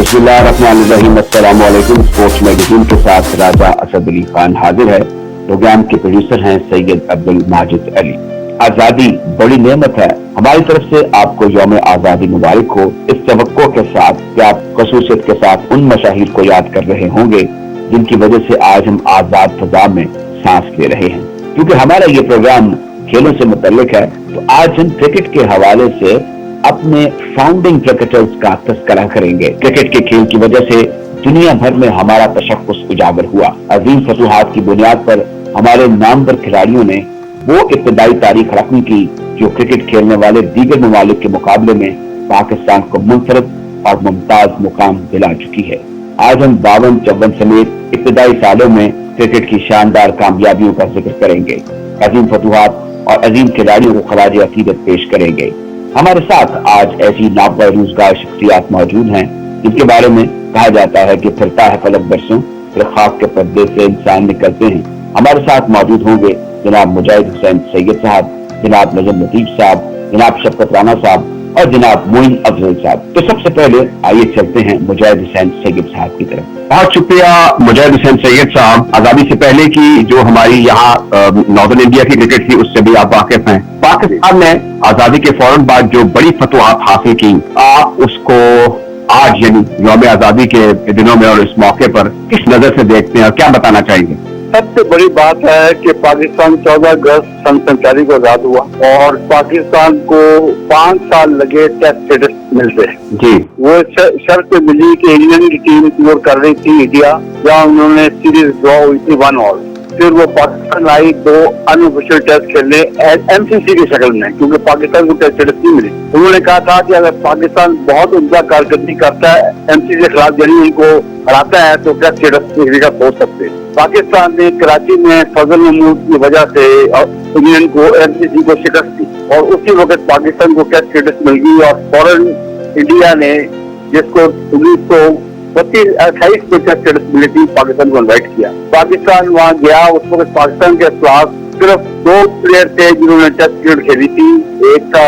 बिस्मिल्लाहिर्रहमानिर्रहीम। अस्सलाम वालेकुम। स्पोर्ट्स मैगजीन के साथ राजा असद अली खान हाजिर है। प्रोग्राम के प्रोड्यूसर हैं सैयद अब्दुल माजिद अली। आजादी बड़ी नेमत है। हमारी तरफ से आपको यौम आजादी मुबारक हो। इस तवक्को के साथ कि आप खसूसियत के साथ उन मशाहिर को याद कर रहे होंगे जिनकी वजह से आज हम आजाद फजा में सांस ले रहे हैं। क्योंकि हमारा ये प्रोग्राम खेलों से मुतल्लिक है, तो आज हम क्रिकेट के हवाले से अपने फाउंडिंग क्रिकेटर्स का तस्करा करेंगे। क्रिकेट के खेल की वजह से दुनिया भर में हमारा तशख्खुस उजागर हुआ। अजीम फतूहात की बुनियाद पर हमारे नामवर खिलाड़ियों ने वो इब्तदाई तारीख रकम की जो क्रिकेट खेलने वाले दीगर ममालिक के मुकाबले में पाकिस्तान को मुनफरद और मुमताज मुकाम दिला चुकी है। आज हम 52-54 समेत इब्तदाई सालों में क्रिकेट की शानदार कामयाबियों का जिक्र करेंगे। अजीम फतूहात और अजीम खिलाड़ियों को खराज अकीदत पेश करेंगे। हमारे साथ आज ऐसी नाबरोजगार शख्सियात मौजूद हैं जिनके बारे में कहा जाता है कि फिरता है फलक बरसों, फिर खाक के पर्दे से इंसान निकलते हैं। हमारे साथ मौजूद होंगे जनाब मुजाहिद हुसैन सैयद साहब, जनाब नजम लतीफ साहब, जनाब शफकत राना साहब और जनाब मोइन अफजल साहब। तो सबसे पहले आइए चलते हैं मुजाहिद हुसैन सैयद साहब की तरफ। बहुत शुक्रिया मुजाहिद हुसैन सैयद साहब। आजादी से पहले की जो हमारी यहाँ नॉर्दर्न इंडिया की क्रिकेट थी उससे भी आप वाकिफ हैं। पाकिस्तान ने आजादी के फौरन बाद जो बड़ी फतवाहत हासिल की, आप उसको आज यानी यौम आजादी के दिनों में और इस मौके पर किस नजर से देखते हैं और क्या बताना चाहेंगे? सबसे बड़ी बात है कि पाकिस्तान 14 अगस्त सन 47 को आजाद हुआ और पाकिस्तान को 5 साल लगे टेस्ट स्टेटस मिलते हैं जी। वो शर्त मिली कि इंग्लैंड की टीम टूर कर रही थी इंडिया, जहाँ उन्होंने सीरीज ड्रॉ हुई थी 1-1। फिर वो पाकिस्तान आई 2 अनऑफिशियल टेस्ट खेलने एमसीसी की शक्ल में, क्योंकि पाकिस्तान को टेस्ट स्टेटस नहीं मिली। उन्होंने कहा था कि अगर पाकिस्तान बहुत उम्दा कारकर्दगी करता है, एमसीसी के खिलाफ यानी उनको हराता है, तो टेस्ट स्टेटस का सोच सकते हैं। पाकिस्तान ने कराची में फजल महमूद की वजह से इंग्लैंड को एमसीसी को शिकस्त दी और उसी वक्त पाकिस्तान को टेस्ट स्टेटस मिल गई और फौरन इंडिया ने, जिसको 1928 में टेस्ट स्टेटस मिली थी, पाकिस्तान को इन्वाइट किया। पाकिस्तान वहाँ गया। उस वक्त पाकिस्तान के खिलाफ सिर्फ 2 प्लेयर थे जिन्होंने टेस्ट क्रिकेट खेली थी। एक था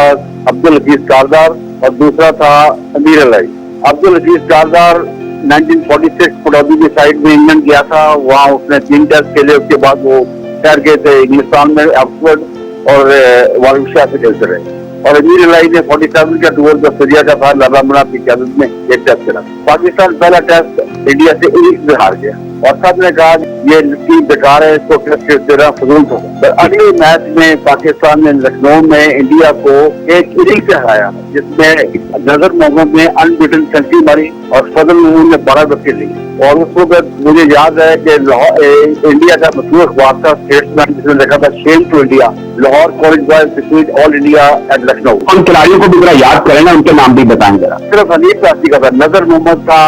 अब्दुल हफीज कारदार और दूसरा था अमीर अलाई। अब्दुल हफीज कारदार 1946 पड़ौदी की साइड में इंग्लैंड गया था, वहाँ उसने 3 टेस्ट खेले। उसके बाद वो ठहर गए थे इंग्लिस्तान में, ऑक्सफोर्ड और वारंगशाह से खेलते रहे। और अमीर अलाई ने 47 का टूर जो सीरिया का था, लाला मुनाफ की क़यादत में एक टेस्ट खेला। पाकिस्तान पहला टेस्ट इंडिया से इनिंग्स में हार गया और सब ने कहा ये टीम बेकार है, इसको टेस्ट देना फजूल था। पर अगले मैच में पाकिस्तान ने लखनऊ में इंडिया को एक इनिंग से हराया, जिसमें नजर मोहम्मद ने अनबीटन सेंचुरी मारी और फजल महमूद ने 12 विकेट ली। और उस वक्त मुझे याद है कि इंडिया का मशहूर अखबार था स्टेट्समैन, जिसने लिखा था shame to India, Lahore college boys defeat all India at Lucknow. उन खिलाड़ियों को भी जरा याद करें ना, उनके नाम भी बताएं जरा। सिर्फ हनीफ राशि का था, नजर मोहम्मद था,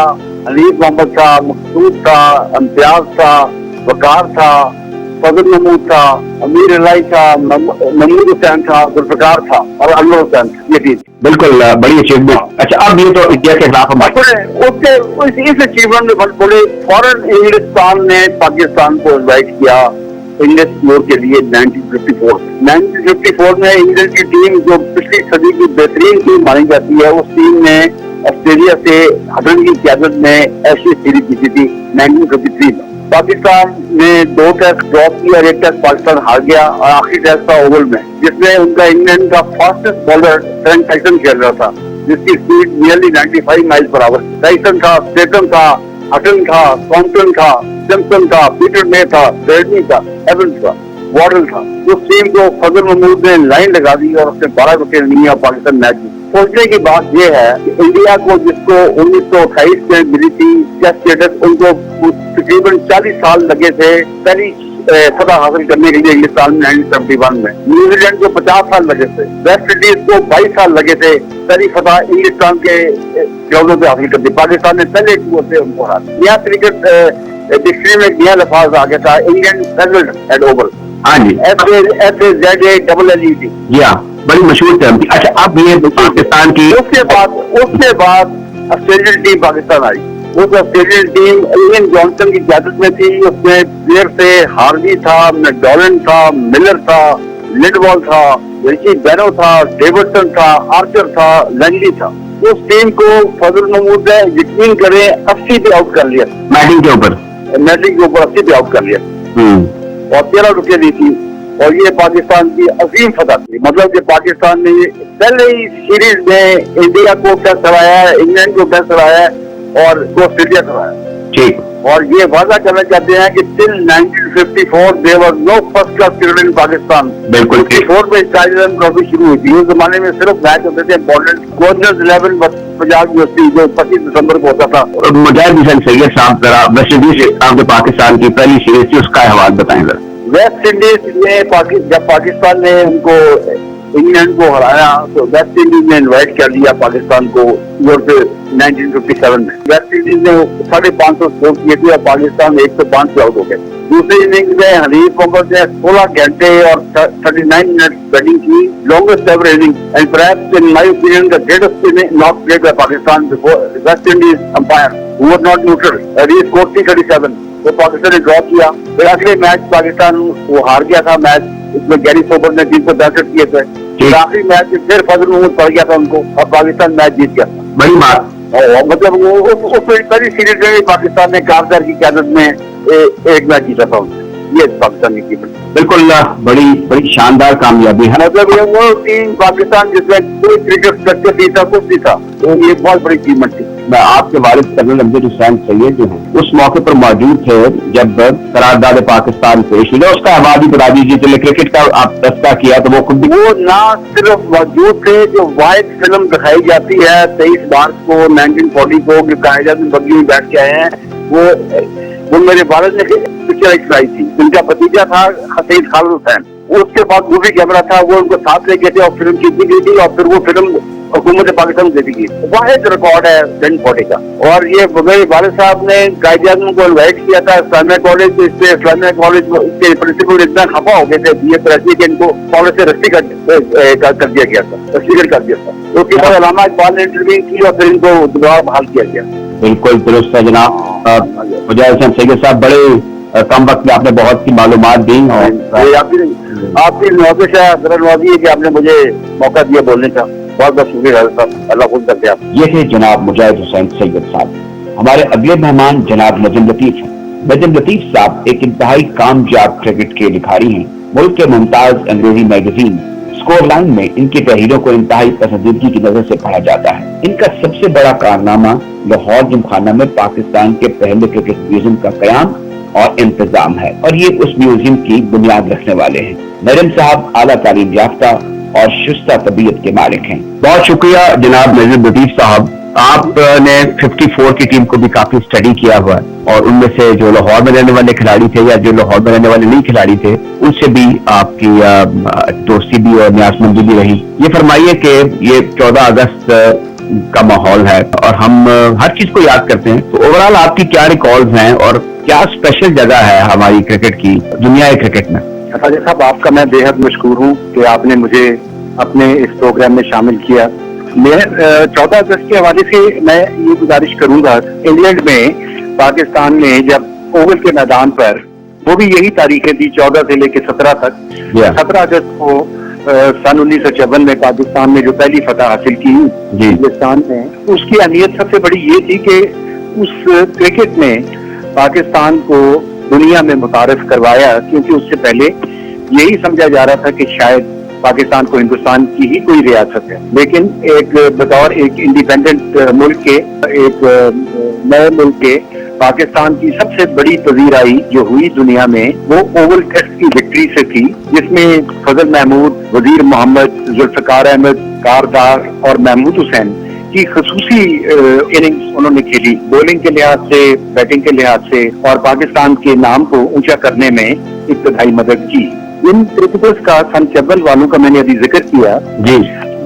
हनीफ मोहम्मद था, मकसूद था, इम्तियाज था, वकार था, फजल महमूद था, अमीर अलाई था, महमूद हुसैन था, जुल्फिकार था और अनवर हुसैन था। ये टीम बिल्कुल बड़ी अचीवमेंट। अच्छा, अब ये तो इंडिया के खिलाफ इस अचीवमेंट में बोले फौरन इंग्लिस्तान ने पाकिस्तान को इन्वाइट किया इंग्लिश टूर के लिए 1954 में इंग्लैंड की टीम जो पिछली सदी की बेहतरीन टीम मानी जाती है, उस टीम ने ऑस्ट्रेलिया से हटन की क़यादत में एशिया सीरीज जीती थी 1953 में। पाकिस्तान ने 2 टेस्ट ड्रॉप किया और 1 टेस्ट पाकिस्तान हार गया और आखिरी टेस्ट था ओवल में, जिसमें उनका इंग्लैंड का फास्टेस्ट बॉलर ट्रेंट टाइसन खेल रहा था, जिसकी speed nearly 95 mile per hour. Tyson था, स्टेटन था, हटन था, कॉम्पटन था, सिम्पसन था, पीटर मे था, ब्रैडली था, एवंस था, वार्डन था। उस टीम को फजल महमूद ने लाइन लगा दी और उसने 12 विकेट लिए और पाकिस्तान मैच जीता। सोचने की बात यह है कि इंडिया को जिसको 1928 में मिली थी टेस्ट स्टेटस, उनको तकरीबन 40 साल लगे थे पहली फतह हासिल करने के लिए इंग्लिस्तान में 1971 में। न्यूजीलैंड को 50 साल लगे थे, वेस्ट इंडीज को 22 साल लगे थे पहली फतह इंग्लिस्तान के ग्राउंडों पे हासिल कर दी। पाकिस्तान ने पहले टूर से उनको हरा दिया। यहाँ क्रिकेट डिक्शनरी में नया लफ्ज आ गया था, इंग्लैंड सेटल्ड एट ओवल। हाँ जी, FAZALLED। बड़ी मशहूर टर्म थी। अच्छा, अब ये पाकिस्तान की उसके बाद ऑस्ट्रेलियन टीम पाकिस्तान आई। उस ऑस्ट्रेलियन टीम इयन जॉनसन की क़यादत में थी। उसमें प्लेयर थे हार्वी था, मैकडॉलन था, मिलर था, लिडवॉल था, रिची बेनो था, डेविडसन था, आर्चर था, लैंगली था। उस टीम को फजल महमूद ने यकीन करें 80 पे आउट कर लिया, बैटिंग के ऊपर बैटिंग के ऊपर 80 पे आउट कर लिया और 13 विकेट ली थी। और ये पाकिस्तान की अजीम फतह थी, मतलब कि पाकिस्तान ने पहले ही सीरीज में इंडिया को टेस्ट हराया है, इंग्लैंड को टेस्ट हराया है और ऑस्ट्रेलिया को हराया। ठीक। और ये वादा करना चाहते हैं कि till 1954 there was no first class cricket in Pakistan. बिल्कुल। 54 में स्काईलैंड ट्रॉफी शुरू हुई थी। उस जमाने में सिर्फ मैच होते थे इंपॉर्टेंट, गवर्नर्स 11 पंजाब यूनिवर्सिटी जो 25 दिसंबर को होता था। मुजाहिद हुसैन सैयद साहब जरा वेस्ट इंडीज के पाकिस्तान की पहली सीरीज थी, उसका अहवाल बताएं जरा। वेस्ट इंडीज में जब पाकिस्तान ने उनको इंग्लैंड को हराया तो वेस्ट इंडीज ने इन्वाइट कर लिया पाकिस्तान को यूरोप 1957 में। वेस्ट इंडीज ने 550 स्कोर किए थे और पाकिस्तान 105 से आउट हो गए। दूसरी इनिंग्स में हनीफ मोहम्मद ने 16 घंटे और 39 मिनट बैटिंग की, longest ever inning and perhaps in my opinion the greatest knock played by Pakistan before West Indies umpire who were not neutral. He scored 337। तो पाकिस्तान ने ड्रॉ किया। फिर अगले मैच पाकिस्तान वो हार गया था मैच, इसमें गैरी सोबर ने 362 किए थे। फिर आखिरी मैच में फिर फजल महमूद पड़ गया था उनको और पाकिस्तान मैच जीत गया। बड़ी बात। मतलब वो पहली सीरीज में पाकिस्तान ने कारदार की क्यादत में एक मैच जीता था उनसे। ये पाकिस्तान की टीम बिल्कुल बड़ी शानदार कामयाबी है। मतलब वो टीम पाकिस्तान जिसमें कोई क्रिकेट स्ट्रक्चर नहीं था, कुछ नहीं था, तो ये बहुत बड़ी अचीवमेंट थी। मैं आपके वालिद कर्नल अमजद हुसैन सैयद जो हैं उस मौके पर मौजूद थे जब करारदाद पाकिस्तान पेश हुई। उसका अहवाल भी बता दीजिए। चलिए क्रिकेट का आप तस्करा किया तो वो खुद भी वो ना सिर्फ मौजूद थे, जो वाइट फिल्म दिखाई जाती है 23 मार्च को 1940 को कायद में बग्गी में बैठ के आए हैं, वो मेरे वालिद ने पिक्चर कराई थी। उनका भतीजा था हसीन खालिद हुसैन। उसके बाद मूवी कैमरा था, वो उनको साथ ले गए थे और फिल्म खींची गई थी और फिर वो फिल्म हुकूमत पाकिस्तान दे दी गई। वाहिद रिकॉर्ड है 1040 का। और ये मेरे वालिद साहब ने कायद-ए-आज़म को इन्वाइट किया था इस्लामिया कॉलेज। इससे इस्लामिया कॉलेज के प्रिंसिपल इतना खफा हो गए थे बीए प्रेसी के इनको कॉलेज से रस्सी कर दिया गया था, रस्सी कर दिया था। तो उसके बाद अल्लामा इकबाल ने इंटरव्यू की और फिर इनको दोबारा बहाल किया गया। बिल्कुल दुरुस्त है जनाब। मुजाहिद हुसैन सैयद साहब बड़े कम वक्त में आपने बहुत सी मालूमात दी और आपकी नवाजिश है, नवाजी है कि आपने मुझे मौका दिया बोलने का। बहुत बहुत शुक्रिया साहब, अल्लाह खुद करते आप। ये थे जनाब मुजाहिद हुसैन सैयद साहब। हमारे अगले मेहमान जनाब नजम लतीफ हैं। नजम लतीफ साहब एक इंतहाई कामयाब क्रिकेट के लिखारी हैं। मुल्क के मुमताज अंग्रेजी मैगजीन स्कोर लाइन में इनकी तहरीरों को इंतहाई पसंदीदगी की नजर से पढ़ा जाता है। इनका सबसे बड़ा कारनामा लाहौर जिमखाना में पाकिस्तान के पहले क्रिकेट म्यूजियम का कयाम और इंतजाम है और ये उस म्यूजियम की बुनियाद रखने वाले हैं। नजम साहब आला तालीम याफ्ता और शुस्ता तबीयत के मालिक हैं। बहुत शुक्रिया जनाब नजम लतीफ साहब। आपने 54 की टीम को भी काफी स्टडी किया हुआ है और उनमें से जो लाहौर में रहने वाले खिलाड़ी थे या जो लाहौर में रहने वाले नहीं खिलाड़ी थे उनसे भी आपकी दोस्ती भी और न्यासमंदी भी रही। ये फरमाइए कि ये 14 अगस्त का माहौल है और हम हर चीज को याद करते हैं, तो ओवरऑल आपकी क्या रिकॉर्ड्स हैं और क्या स्पेशल जगह है हमारी क्रिकेट की दुनिया क्रिकेट में? साजिद साहब, आपका मैं बेहद मशकूर हूँ कि आपने मुझे अपने इस प्रोग्राम में शामिल किया। मैं 14 अगस्त के हवाले से मैं ये गुजारिश करूंगा, इंग्लैंड में पाकिस्तान ने जब ओवल के मैदान पर, वो भी यही तारीखें थी 14 से लेकर 17 तक, 17 अगस्त को सन 1954 में पाकिस्तान ने जो पहली फतह हासिल की हिंदुस्तान में, उसकी अहमियत सबसे बड़ी ये थी कि उस क्रिकेट ने पाकिस्तान को दुनिया में मुतारिफ करवाया, क्योंकि उससे पहले यही समझा जा रहा था कि शायद पाकिस्तान को हिंदुस्तान की ही कोई रियासत है। लेकिन एक बतौर एक इंडिपेंडेंट मुल्क के, एक नए मुल्क के, पाकिस्तान की सबसे बड़ी पजीराई जो हुई दुनिया में वो ओवल टेस्ट की विक्ट्री से थी, जिसमें फजल महमूद, वजीर मोहम्मद, जुल्फकार अहमद, कारदार और महमूद हुसैन की खसूसी इनिंग्स उन्होंने खेली, बॉलिंग के लिहाज से, बैटिंग के लिहाज से, और पाकिस्तान के नाम को ऊंचा करने में इब्तदाई मदद की। इन क्रिकेटर्स का सन 54 वालों का मैंने अभी जिक्र किया जी,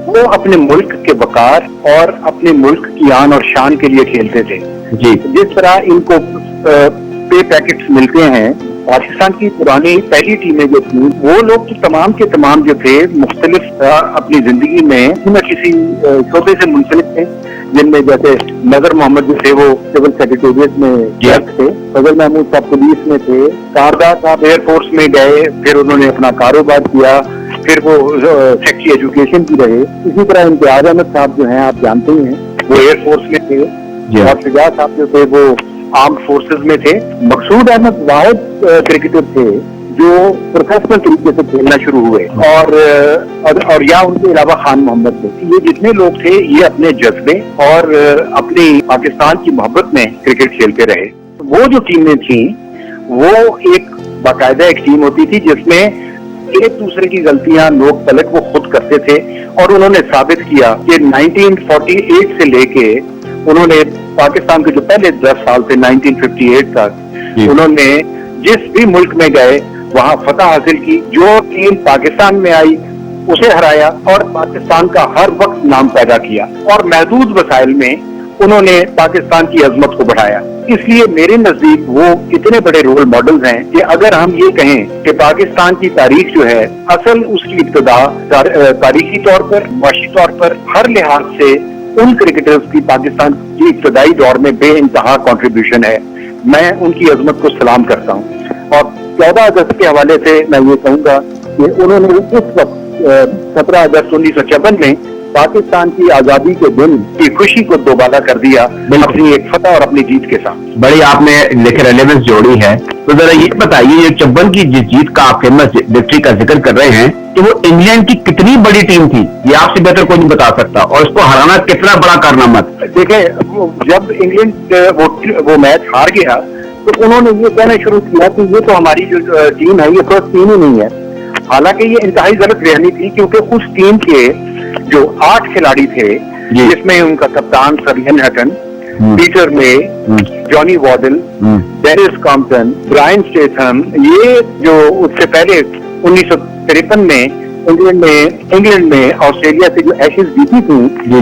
वो अपने मुल्क के वकार और अपने मुल्क की आन और शान के लिए खेलते थे जी। जिस तरह इनको पे पैकेट्स मिलते हैं, पाकिस्तान की पुरानी पहली टीमें जो थी, वो लोग तो तमाम के तमाम जो थे मुख्तलिफ अपनी जिंदगी में किसी शोबे से मुंसलिक थे, जिनमें जैसे नजर मोहम्मद जो थे वो सिविल सेक्रेटेरिएट में क्लर्क थे, फजल महमूद साहब पुलिस में थे, कारदार साहब एयरफोर्स में गए, फिर उन्होंने अपना कारोबार किया, پھر وہ سیکٹری ایجوکیشن کی رہے. اسی طرح امتیاز احمد صاحب جو ہیں آپ جانتے ہی ہیں, وہ ایئر فورس میں تھے, اور شجاع صاحب جو تھے وہ آرمڈ فورسز میں تھے. مقصود احمد واحد کرکٹر تھے جو پروفیشنل طریقے سے کھیلنا شروع ہوئے, اور یا ان کے علاوہ خان محمد تھے. یہ جتنے لوگ تھے یہ اپنے جذبے اور اپنی پاکستان کی محبت میں کرکٹ کھیلتے رہے. وہ جو ٹیمیں تھیں وہ ایک باقاعدہ ایک ٹیم ہوتی تھی جس میں ایک دوسرے کی غلطیاں نوک پلٹ وہ خود کرتے تھے, اور انہوں نے ثابت کیا کہ 1948 سے لے کے انہوں نے پاکستان کے جو پہلے 10 سال تھے 1958 تک انہوں نے جس بھی ملک میں گئے وہاں فتح حاصل کی. جو ٹیم پاکستان میں آئی اسے ہرایا اور پاکستان کا ہر وقت نام پیدا کیا, اور محدود وسائل میں انہوں نے پاکستان کی عظمت کو بڑھایا. اس لیے میرے نزدیک وہ اتنے بڑے رول ماڈلز ہیں کہ اگر ہم یہ کہیں کہ پاکستان کی تاریخ جو ہے اصل اس کی ابتدا تاریخی طور پر, معاشی طور پر, ہر لحاظ سے ان کرکٹرز کی پاکستان کی ابتدائی دور میں بے انتہا کنٹریبیوشن ہے. میں ان کی عظمت کو سلام کرتا ہوں. اور 14 اگست کے حوالے سے میں یہ کہوں گا کہ انہوں نے اس وقت 17 اگست 1956 میں پاکستان کی آزادی کے دن کی خوشی کو دوبالا کر دیا اپنی ایک فتح اور اپنی جیت کے ساتھ. بڑی آپ نے لیکن ریلیونس جوڑی ہے, تو ذرا یہ بتائیے یہ 56 کی جس جیت کا آپ فیمس وکٹری کا ذکر کر رہے ہیں تو وہ انگلینڈ کی کتنی بڑی ٹیم تھی یہ آپ سے بہتر کوئی نہیں بتا سکتا, اور اس کو ہرانا کتنا بڑا کارنامہ تھا. دیکھیں جب انگلینڈ وہ میچ ہار گیا تو انہوں نے یہ کہنا شروع کیا کہ یہ تو ہماری جو ٹیم ہے یہ فرسٹ ٹیم ہی نہیں ہے. حالانکہ یہ انتہائی غلط ذہنی تھی, کیونکہ اس ٹیم کے جو 8 کھلاڑی تھے جس میں ان کا کپتان سر ائین ہٹن, پیٹر مے, جانی وارڈل, ڈیرس کامپٹن, برائن اسٹیتھم, یہ جو اس سے پہلے 1953 میں انگلینڈ میں آسٹریلیا سے جو ایشز جیتی تھی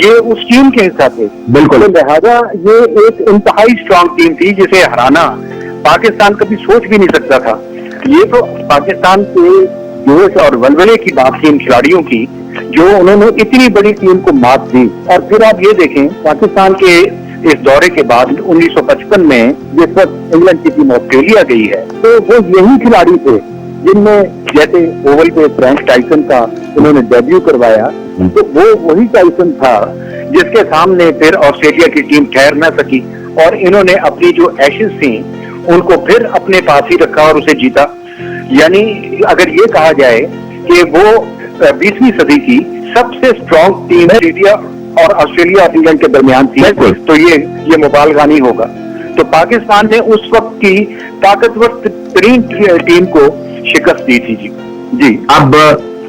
یہ اس ٹیم کے حصہ تھے. بالکل. لہذا یہ ایک انتہائی اسٹرانگ ٹیم تھی جسے ہرانا پاکستان کبھی سوچ بھی نہیں سکتا تھا. یہ تو پاکستان کے جوش اور ولولے کی بات تھی ان کھلاڑیوں کی جو انہوں نے اتنی بڑی ٹیم کو مات دی. اور پھر آپ یہ دیکھیں پاکستان کے اس دورے کے بعد 1955 میں جس وقت انگلینڈ کی ٹیم آسٹریلیا گئی ہے تو وہ یہی کھلاڑی تھے جن میں جیسے اوول پہ فرینک ٹائسن کا انہوں نے ڈیبیو کروایا, تو وہ وہی ٹائسن تھا جس کے سامنے پھر آسٹریلیا کی ٹیم ٹھہر نہ سکی, اور انہوں نے اپنی جو ایشز تھیں ان کو پھر اپنے پاس ہی رکھا اور اسے جیتا. یعنی اگر یہ کہا جائے کہ وہ 20ویں صدی کی سب سے اسٹرانگ ٹیم انڈیا اور آسٹریلیا اور انگلینڈ کے درمیان تھی تو یہ مبالغہ نہیں ہوگا. تو پاکستان نے اس وقت کی طاقتور ترین ٹیم کو شکست دی تھی. جی اب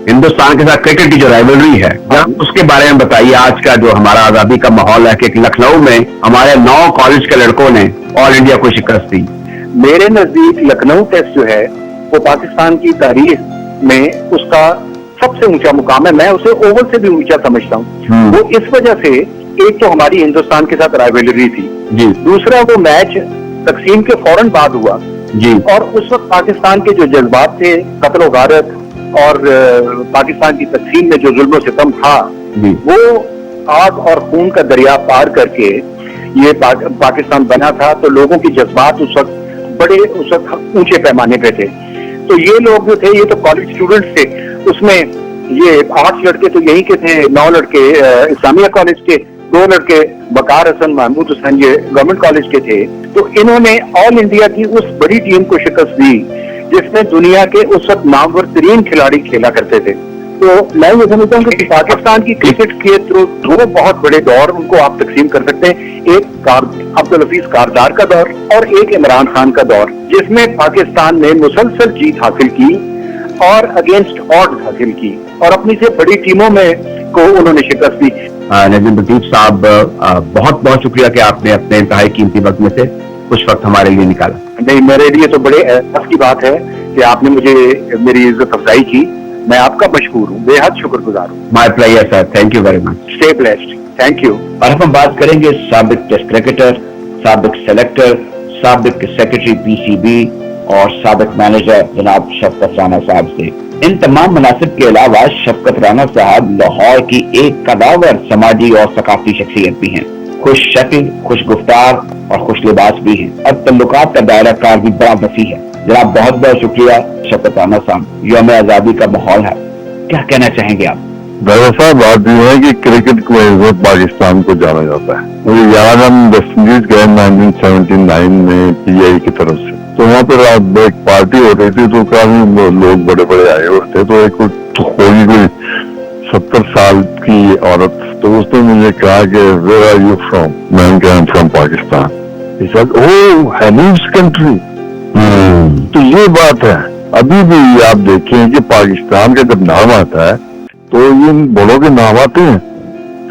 ہندوستان کے ساتھ کرکٹ کی جو رائیولری ہے اس کے بارے میں بتائیے. آج کا جو ہمارا آزادی کا ماحول ہے کہ لکھنؤ میں ہمارے 9 کالج کے لڑکوں نے آل انڈیا کو شکست دی. میرے نزدیک لکھنؤ ٹیسٹ جو ہے وہ پاکستان کی تاریخ میں اس کا سب سے اونچا مقام ہے. میں اسے اوول سے بھی اونچا سمجھتا ہوں. وہ اس وجہ سے ایک تو ہماری ہندوستان کے ساتھ رائیولری تھی, دوسرا وہ میچ تقسیم کے فوراً بعد ہوا, اور اس وقت پاکستان کے جو جذبات تھے, قتل و غارت اور پاکستان کی تقسیم میں جو ظلم و ستم تھا وہ آگ اور خون کا دریا پار کر کے یہ پاکستان بنا تھا. تو لوگوں کے جذبات اس وقت اونچے پیمانے پہ تھے. تو یہ لوگ جو تھے یہ تو کالج اسٹوڈنٹس تھے, اس میں یہ 8 لڑکے تو یہیں کے تھے, 9 لڑکے اسلامیہ کالج کے, 2 لڑکے وقار حسن, محمود حسین یہ گورنمنٹ کالج کے تھے. تو انہوں نے آل انڈیا کی اس بڑی ٹیم کو شکست دی جس میں دنیا کے اس وقت نامور ترین کھلاڑی کھیلا کرتے تھے. تو میں یہ سمجھتا ہوں کہ پاکستان کی کرکٹ کے 2 بہت بڑے دور ان کو آپ تقسیم کر سکتے ہیں, ایک عبدالحفیظ کاردار کا دور اور ایک عمران خان کا دور, جس میں پاکستان نے مسلسل جیت حاصل کی اور اگینسٹ آڈز حاصل کی اور اپنی سے بڑی ٹیموں میں کو انہوں نے شکست دی. نجم لطیف صاحب بہت بہت شکریہ کہ آپ نے اپنے انتہائی قیمتی وقت میں سے کچھ وقت ہمارے لیے نکالا. نہیں, میرے لیے تو بڑے احساس کی بات ہے کہ آپ نے مجھے میری عزت افزائی کی. میں آپ کا مشکور ہوں, بے حد شکر گزار ہوں. My pleasure sir, thank you very much. Stay blessed. Thank you. اور ہم بات کریں گے سابق ٹیسٹ کرکٹر, سابق سلیکٹر, سابق سیکرٹری پی سی بی اور سابق مینیجر جناب شفقت رانا صاحب سے. ان تمام مناصب کے علاوہ شفقت رانا صاحب لاہور کی ایک قداور سماجی اور ثقافتی شخصیت بھی ہیں. خوش شکل, خوش گفتار اور خوش لباس بھی ہیں, اور تعلقات کا دائرہ کار بھی بڑا وسیع ہے. جناب بہت بہت شکریہ شفقت رانا صاحب. یوم آزادی کا ماحول ہے, क्या कहना चाहेंगे आप? दरअसल बात यह है कि क्रिकेट को पाकिस्तान को जाना जाता है। मुझे याद, हम वेस्ट इंडीज गए 1979 में PI की तरफ से, तो वहाँ पर एक पार्टी हो रही थी, तो काफी लोग बड़े बड़े आए हुए थे। तो एक होगी कोई 70 साल की औरत, तो उसने मुझे कहा कि वेयर आर यू फ्रॉम? मैंने कहा I am from Pakistan. He said, oh, Hanif's country। तो ये बात है, अभी भी आप देखें कि पाकिस्तान का जब नाम आता है तो ये बड़ों के नाम आते हैं।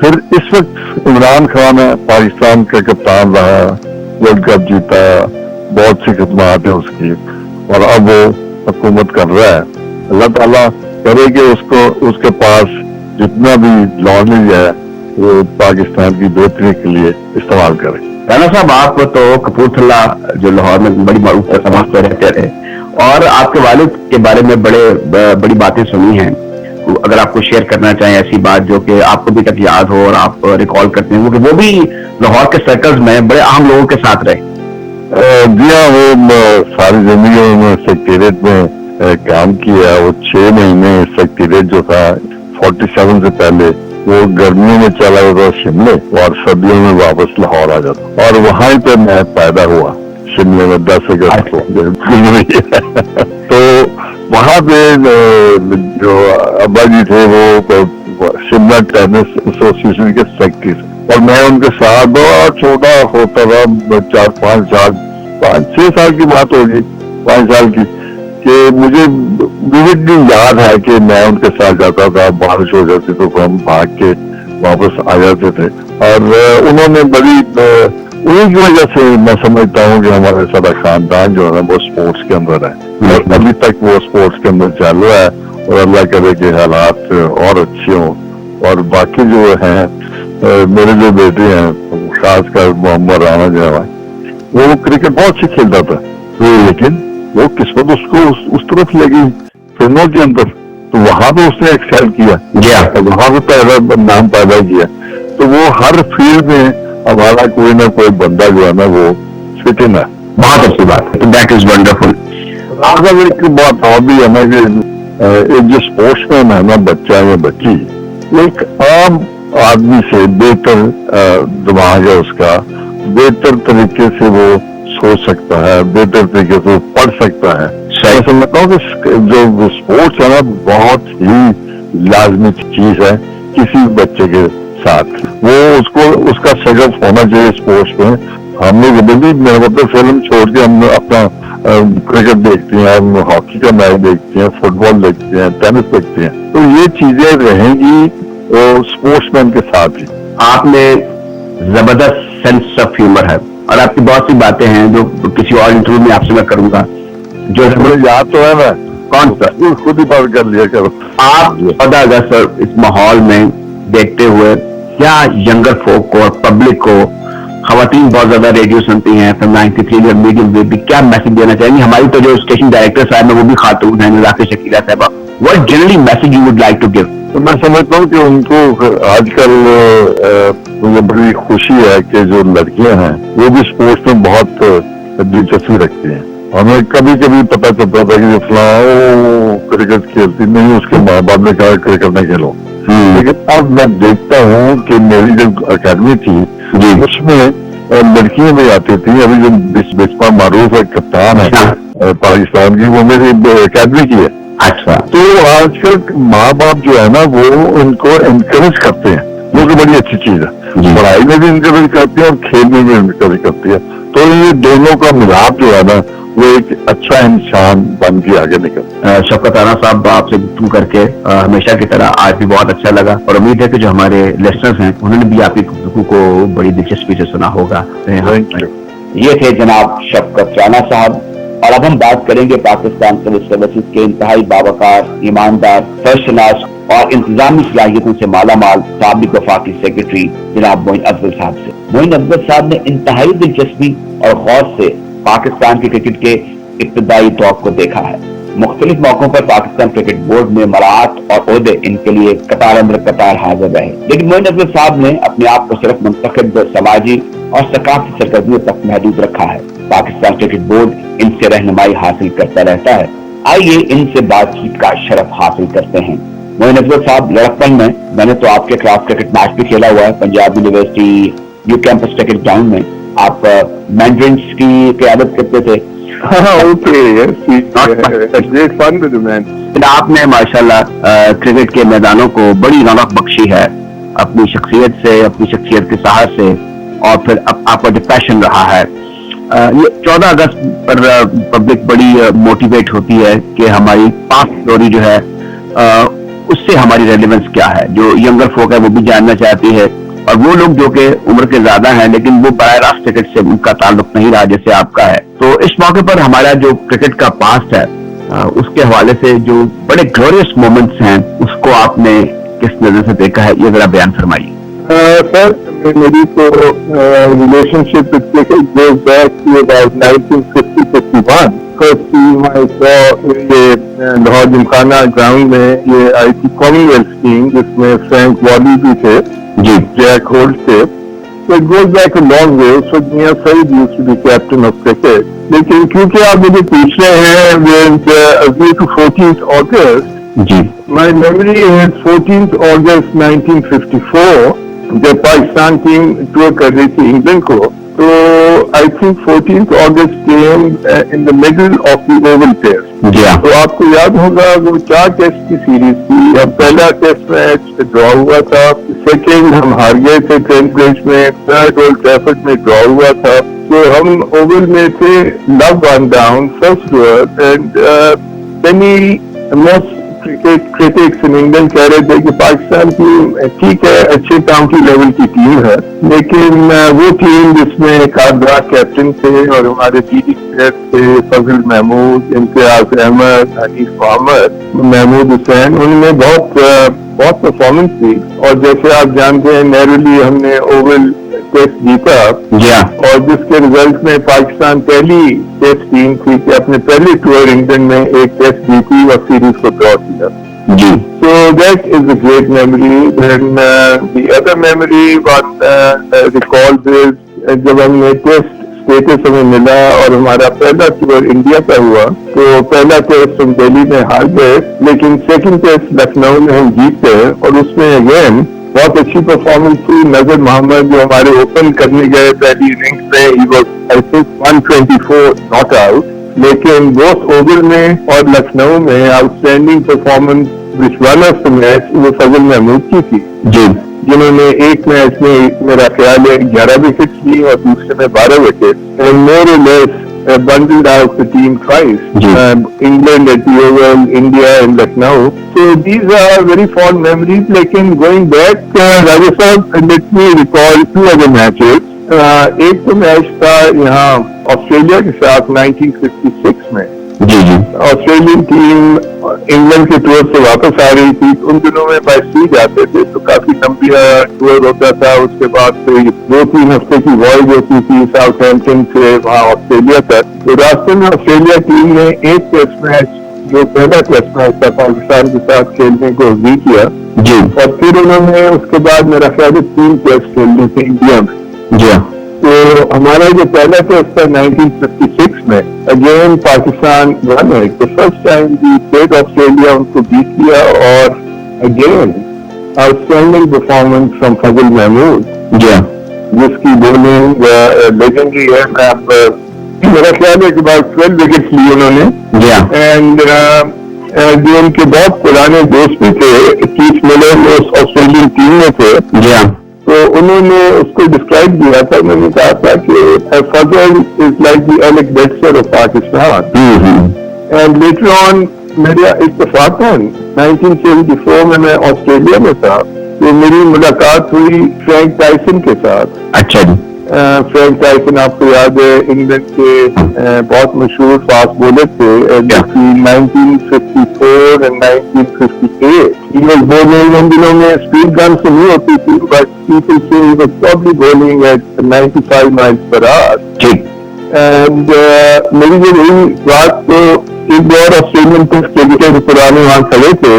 फिर इस वक्त इमरान खान है, पाकिस्तान का कप्तान रहा, वर्ल्ड कप जीता, बहुत सी खिदमत है उसकी, और अब वो हुकूमत कर रहा है। अल्लाह ताला करे कि उसके पास जितना भी नॉलेज है वो पाकिस्तान की बेहतरी के लिए इस्तेमाल करे। राणा साहब, आप तो कपूरथला जो लाहौर में बड़ी मारूफ समाज पर रहते रहे, और आपके वालिद के बारे में बड़ी बातें सुनी हैं। अगर आपको शेयर करना चाहें ऐसी बात जो कि आपको भी तक याद हो और आप रिकॉल करते हैं, वो भी लाहौर के सर्कल्स में बड़े आम लोगों के साथ रहे। जी हाँ, वो सारी जिंदगी में सेक्रेटरिएट में काम किया। वो 6 महीने सेक्रेटरिएट जो था 47 से पहले, वो गर्मियों में चला जाता शिमले और सर्दियों में वापस लाहौर आ जाता, और वहां पे मैं पैदा हुआ शिमले में 10 अगस्त को। तो वहां पे जो अब्बा जी थे वो शिमला टेनिस एसोसिएशन के सेक्रेटरी थे, और मैं उनके साथ बहुत छोटा होता था, 4-5 साल, 5-6 साल की बात होगी, 5 साल की, कि मुझे विविडली याद है कि मैं उनके साथ जाता था, बारिश हो जाती तो हम भाग के वापस आ जाते थे। और उन्होंने उन्हीं की वजह से मैं समझता हूँ कि हमारा सारा खानदान जो है वो स्पोर्ट्स के अंदर है, अभी तक वो स्पोर्ट्स के अंदर चालू है, और अल्लाह करे कि हालात और अच्छे हों। और बाकी जो हैं मेरे जो बेटे हैं, खासकर मोहम्मद राना जो है, वो क्रिकेट बहुत अच्छी खेलता था, लेकिन वो किस्मत उसको उस तरफ लगी फिल्मों के अंदर, तो वहां पे उसने एक्सेल किया, वहां पे पहला नाम पैदा किया। तो वो हर फील्ड में हमारा कोई ना कोई बंदा जो है ना वो फिट इन है। बहुत अच्छी बात है, दैट इज वंडरफुल। एक बात और भी है ना कि एक जो स्पोर्ट्समैन है ना, बच्चा या बच्ची, एक आम आदमी से बेहतर दिमाग है उसका, बेहतर तरीके से वो सोच सकता है, बेहतर तरीके से पढ़ सकता है। मैं समझता हूँ कि जो स्पोर्ट्स है ना बहुत ही लाजमी चीज है किसी बच्चे के साथ। वो उसका शगफ होना चाहिए स्पोर्ट्स में। हमने भी मेरा मतलब फिल्म छोड़ के हम अपना क्रिकेट देखते हैं, हम हॉकी का मैच देखते हैं, फुटबॉल देखते हैं, टेनिस देखते हैं, तो ये चीजें रहेंगी स्पोर्ट्समैन के साथ ही। आप में जबरदस्त सेंस ऑफ ह्यूमर है, और आपकी बहुत सी बातें हैं जो किसी और इंटरव्यू में आपसे मैं करूंगा, जो मुझे याद तो है ना। कौन सा? खुद ही बात कर लिया करो। आप 14 अगस्त और इस माहौल में देखते हुए क्या यंगर folk को और पब्लिक को, खवातीन बहुत ज्यादा रेडियो सुनती हैं, FM 93 और मीडियम वेव भी, क्या मैसेज देना चाहेंगे? हमारी तो जो स्टेशन डायरेक्टर साहब है वो भी खातून है, निराके शकीला साहबा, what generally message you would like to give? तो मैं समझता हूँ कि उनको आजकल मुझे बड़ी खुशी है कि जो लड़कियां हैं वो भी स्पोर्ट्स में बहुत दिलचस्पी रखती हैं। हमें कभी कभी पता चलता था कि फलां क्रिकेट खेलती नहीं, उसके माँ बाप ने कहा क्रिकेट नहीं खेलो, लेकिन अब मैं देखता हूँ कि मेरी जो अकेडमी थी उसमें लड़कियां भी आती थी। अभी जो बिस्मा मारूफ है, कप्तान है पाकिस्तान की, वो मेरी अकेडमी की है। अच्छा, तो आजकल माँ बाप जो है ना वो इनको एनकरेज करते हैं, जो कि बड़ी अच्छी चीज है। पढ़ाई में भी एनकरेज करती है और खेल में भी एनकरेज करती है। तो ये दोनों का मिलाप जो है ना वो एक अच्छा इंसान बन के आगे निकल। शौकत राणा साहब, आपसे गुफ्तगू करके हमेशा की तरह आज भी बहुत अच्छा लगा, और उम्मीद है कि जो हमारे लिसनर्स हैं उन्होंने भी आपकी गुफ्तगू को बड़ी दिलचस्पी से सुना होगा। Thank you. ये थे जनाब शौकत राणा साहब, और अब हम बात करेंगे पाकिस्तान सिविल सर्विसेज के इंतहाई बावकार, ईमानदार, फर्शनास और इंतजामी सलाहियतों से मालामाल साबिक वफाकी सेक्रेटरी जनाब मोइन अफजल साहब से। मोइन अफजल साहब ने इंतहाई दिलचस्पी और गौर से पाकिस्तान के क्रिकेट के इब्तदाई दौर को देखा है। मुख्तलिफ मौकों पर पाकिस्तान क्रिकेट बोर्ड में मराहत और ओहदे इनके लिए कतार अंदर कतार हाजिर रहे, लेकिन मोइन अफजल साहब ने अपने आप को सिर्फ मुंतखब समाजी और सकाफती सरगर्मियों तक महदूद रखा है। पाकिस्तान क्रिकेट बोर्ड इनसे रहनुमाई हासिल करता रहता है। आइए इनसे बातचीत का शरफ हासिल करते हैं। मोइन अजगर साहब, लड़कपन में मैंने तो आपके खिलाफ क्रिकेट मैच भी खेला हुआ है Punjab university new campus cricket ground में। आप मैंड्रिन्स की क़यादत करते थे। आपने माशाल्लाह क्रिकेट के मैदानों को बड़ी रौनक बख्शी है अपनी शख्सियत से, अपनी शख्सियत के सहार से, और फिर आपका जो पैशन रहा है। ये 14 अगस्त पर पब्लिक बड़ी मोटिवेट होती है कि हमारी पास्ट स्टोरी जो है उससे हमारी रेलेवेंस क्या है। जो यंगर फोक है वो भी जानना चाहती है, और वो लोग जो कि उम्र के ज्यादा हैं लेकिन वो बराह रास्त क्रिकेट से उनका ताल्लुक नहीं रहा जैसे आपका है। तो इस मौके पर हमारा जो क्रिकेट का पास्ट है उसके हवाले से जो बड़े ग्लोरियस मोमेंट्स हैं उसको आपने किस नजर से देखा है, ये जरा बयान फरमाइए। सर, मेरी तो relationship with cricket goes back to about 1950-51। First team I saw ये लाहौर जिमखाना ग्राउंड में ये आई थी कॉमनवेल्थ टीम, जिसमें फ्रैंक वॉली भी थे, जी, जैक होल्ट थे। So it goes back a long way. So Mia Saeed used to be captain of cricket. लेकिन क्योंकि आप मुझे पूछ रहे हैं with a view to 14th August, ji, my memory is 14th August 1954 जब पाकिस्तान टीम टूर कर रही थी इंग्लैंड को। तो I think 14th August came in the middle of the Oval Test. तो आपको याद होगा वो 4 टेस्ट की सीरीज थी। अब पहला टेस्ट मैच ड्रॉ हुआ था, सेकेंड हम हार गए थे ट्रेंट में, थर्ड ओल्ड ट्रैफर्ड में ड्रॉ हुआ था। तो हम ओवल में थे, love one down first over, and many most cricket critics in England कह रहे थे कि पाकिस्तान टीम ठीक है, अच्छे काउंटी लेवल की टीम है, लेकिन वो टीम जिसमें कादरा कैप्टन थे और हमारे डीडी प्लेयर थे फजल महमूद, इम्तियाज अहमद, हनीफ मोहम्मद, महमूद हुसैन, उनमें बहुत परफॉर्मेंस थी। और जैसे आप जानते हैं नैरोली हमने ओवल टेस्ट जीता, और जिसके रिजल्ट में पाकिस्तान पहली टेस्ट टीम थी कि अपने पहले टूर इंग्लैंड में एक टेस्ट जीती और सीरीज को ड्रॉ किया। So that is a great memory. Then the other memory one recalled is जब हमने टेस्ट स्टेटस हमें मिला और हमारा पहला टूर इंडिया का हुआ, तो पहला टेस्ट हम दिल्ली में हार गए, लेकिन सेकंड टेस्ट लखनऊ में हम जीत गए, और उसमें अगेन बहुत अच्छी परफॉर्मेंस थी। नजर मोहम्मद जो हमारे ओपन करने गए पहली इनिंग्स में, he was I think 124 not out, लेकिन बोथ ओवल में और लखनऊ में outstanding performance which one of the match वो फजल महमूद की थी, जी, जिन्होंने एक मैच में मेरा ख्याल है 11 विकेट्स ली और दूसरे में 12 विकेट, एंड मोर और less bundled out the team twice, England at the Oval, India in Lucknow. So these are very fond memories. लेकिन going back, राजा साहब, let me recall 2 other matches. एक तो मैच था यहाँ ऑस्ट्रेलिया के साथ 1956 में, जी, ऑस्ट्रेलियन टीम इंग्लैंड के टूर से वापस आ रही थी। उन दिनों में बाय सी जाते थे तो काफी लंबी टूर होता था, उसके बाद फिर 2-3 हफ्ते की वॉयज होती थी साउथहैम्पटन से वहाँ ऑस्ट्रेलिया तक। तो रास्ते में ऑस्ट्रेलिया टीम ने एक टेस्ट मैच, जो पहला टेस्ट मैच था, पाकिस्तान के साथ खेलने को अग्री किया, जी, और फिर उन्होंने उसके बाद मेरा ख्याल 3 टेस्ट खेलने थे इंडिया में, जी। तो हमारा जो पहला टेस्ट था 1956 में, अगेन पाकिस्तान वन है, तो फर्स्ट टाइम दी प्लेड ऑस्ट्रेलिया, उनको बीट किया, और अगेन आउटस्टैंडिंग परफॉर्मेंस फ्रॉम फजल महमूद, जिसकी बॉलिंग लेजेंडरी है। मेरा ख्याल है कि about 12 विकेट्स लिए उन्होंने, एंड जो उनके बहुत पुराने दोस्त भी थे, कीथ मिलर, वो ऑस्ट्रेलियन टीम में थे, तो उन्होंने उसको डिस्क्राइब किया था। उन्होंने कहा था कि Fazal is like the Alec Bedser of Pakistan, and later on मेरा इत्तेफाकन 1974 में मैं ऑस्ट्रेलिया में था, तो मेरी मुलाकात हुई फ्रैंक टाइसन के साथ। अच्छा जी। फ्रैंक टाइसन आपको याद है इंग्लैंड के बहुत मशहूर फास्ट बॉलर थे, 1954 एंड 1958। He was bowling उन दिनों में स्पीड गन से नहीं होती थी, but people say he was probably bowling at 95 miles per hour. ठीक। And मेरी जो रही बात, तो एक बार ऑस्ट्रेलियन टेस्ट क्रिकेटर पुराने वहाँ खड़े थे,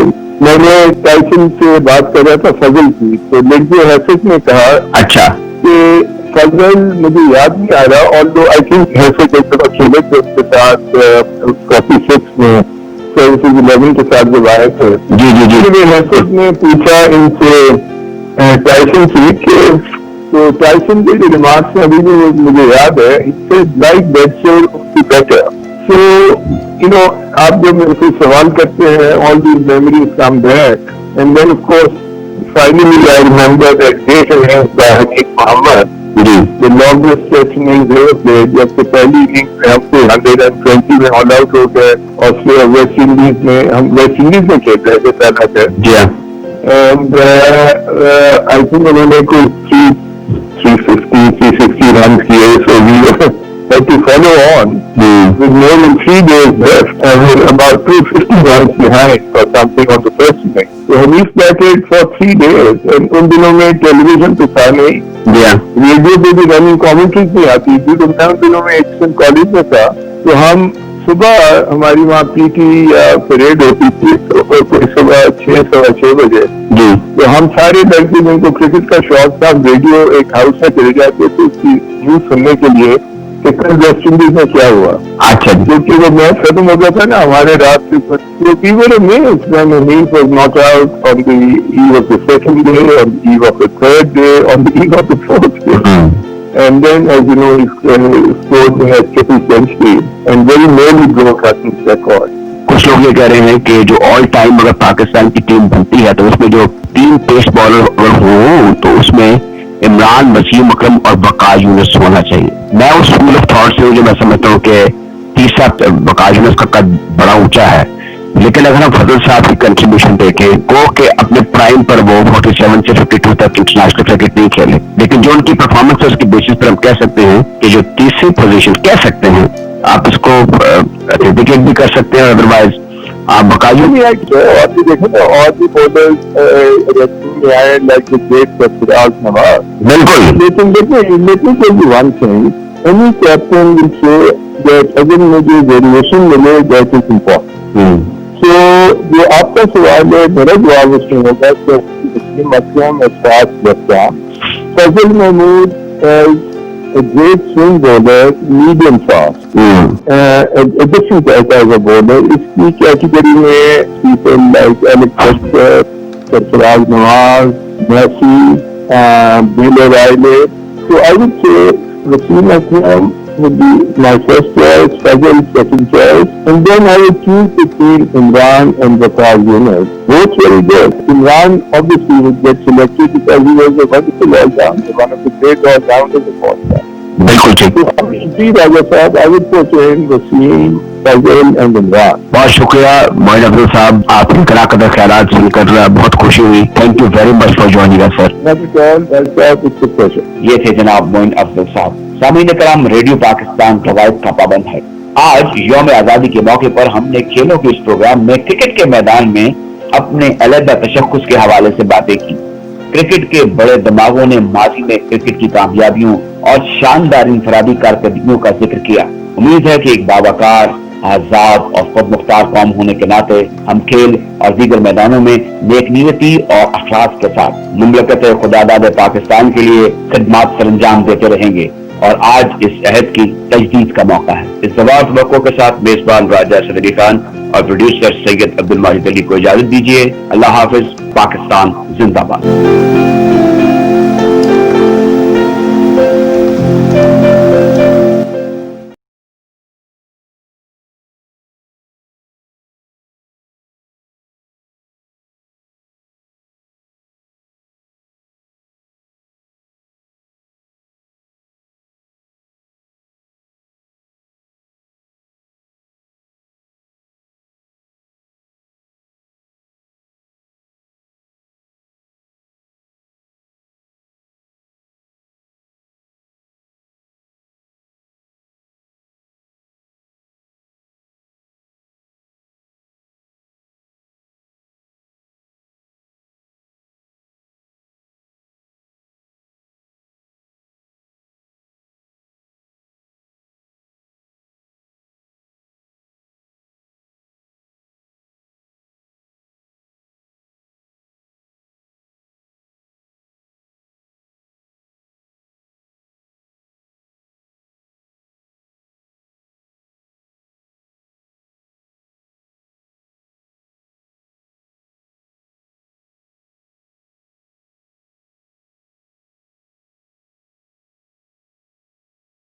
मैंने टाइसन से बात कर रहा था फजल की, तो लिग्जे हैसेट ने कहा, अच्छा, कि फजल मुझे याद नहीं आ रहा, ऑल्दो आई थिंक हैसेट एक तरह खेले थे उसके साथ 46 में, सर्विसेज 11 के साथ जब आए थे, जी जी जी हर्षद ने पूछा इनसे टाइसन से कि तो टाइसन के जो रिमार्क्स अभी भी मुझे याद है, इससे like that show better. So you know, आप जब मेरे से सवाल करते हैं, all these memories come back, and then of course finally I remember that great innings by Hakeem Mohammed, the longest test innings ever played. जब से पहली innings में हमसे 120 में ऑल आउट हो गए, ऑस्ट्रेलिया वेस्ट इंडीज में, हम वेस्ट इंडीज में खेल रहे थे पहला टेस्ट. जी हाँ. एंड आई थिंक उन्होंने कोई 360 रन किए. So we had to follow on with more than 3 days left and we're about 250 runs behind or something on the first inning. So Hanif batted for 3 days and उन दिनों में television तो था नहीं, radio पे भी running commentaries नहीं आती थी. तो मैं उन दिनों में एक्शन कॉलेज में था, तो हम सुबह हमारी वहाँ पीटी या परेड होती थी, तो कोई सुबह 6 बजे जी, तो हम सारे लड़के जिनको क्रिकेट का शौक था, रेडियो एक हाउस में चले जाते थे उसकी न्यूज सुनने के लिए कि कल वेस्ट इंडीज में क्या हुआ. अच्छा, क्योंकि वो मैच खत्म हो गया था ना हमारे रात के. तो we were amazed when Hanif was not out on the eve of the second day, on the eve of the third day, on the eve of the fourth day. And then, as you know, he scored a triple century and very nearly broke Hasan's record. कुछ लोग ये कह रहे हैं कि जो all time अगर पाकिस्तान की टीम बनती है तो उसमें जो 3 पेस बॉलर अगर हो तो उसमें इमरान, वसीम अकरम और वकार यूनुस होना चाहिए. मैं उस स्कूल ऑफ थॉट से हूँ जो मैं समझता हूँ कि तीसरा वकार यूनुस का कद बड़ा ऊंचा है, लेकिन अगर हम फजल साहब की कंट्रीब्यूशन देखें को कि अपने प्राइम पर वो 47 से 52 तक इंटरनेशनल क्रिकेट नहीं खेले, लेकिन जो उनकी परफॉर्मेंस है उसकी बेसिस पर हम कह सकते हैं कि जो तीसरी पोजीशन कह सकते हैं, आप इसको एथलेटिक भी कर सकते हैं, अदरवाइज आप बकायदा नहीं आए. और भी देखें तो और भी बॉलर्स आए like the great Sarfaraz Nawaz. बिल्कुल. लेकिन लेकिन कोई one thing, any captain will say that अगर मुझे वेरिएशन मिले दैट इज इम्पोर्टेंट. सो जो आपका सवाल है, मेरा जवाब उसमें होगा कि वसीम अकरम, अशफाक बरकाम, फजल Mahmood as a great swing bowler, medium fast, a different type of a bowler. इसकी कैटेगरी में people like Alex Foster, Sarfraz Nawaz, Massie, Bill O'Reilly. So I would say Wasim Akram would be my first choice, Fazal second choice, and then I would choose between Imran and Waqar Yunus. Both very good. Imran obviously would get selected because he was a wonderful all-rounder, one of the great all-rounders of all time. बिल्कुल ठीक. जी राजा साहब, I would put in Wasim, Fazal and Imran. बहुत शुक्रिया मोइन अब्दुल साहब, आपके कलाकदा ख्यालात सुनकर बहुत खुशी हुई. Thank you very much for joining us sir. Not at all, it's a pleasure. ये थे जनाब मोइन अब्दुल साहब. सामीन कराम, रेडियो पाकिस्तान रवायत का पाबंद है. आज यौम आजादी के मौके पर हमने खेलों के इस प्रोग्राम में क्रिकेट के मैदान में अपने अलग तशख्खुस के हवाले से बातें की. क्रिकेट के बड़े दिमागों ने माजी में क्रिकेट की कामयाबियों और शानदार इंफरादी कारकर्दगियों का जिक्र किया. उम्मीद है कि एक बावकार, आजाद और खुद मुख्तार कौम होने के नाते हम खेल और दीगर मैदानों में नेकनीयती और अखलाक के साथ मुमलकत खुदादाद पाकिस्तान के लिए खिदमात सरंजाम देते रहेंगे. और आज इस अहद की तजदीद का मौका है. इस तवक्को के साथ मेजबान राजा असद अली खान और प्रोड्यूसर सैयद अब्दुल माजिद अली को इजाजत दीजिए. अल्लाह हाफिज. पाकिस्तान जिंदाबाद.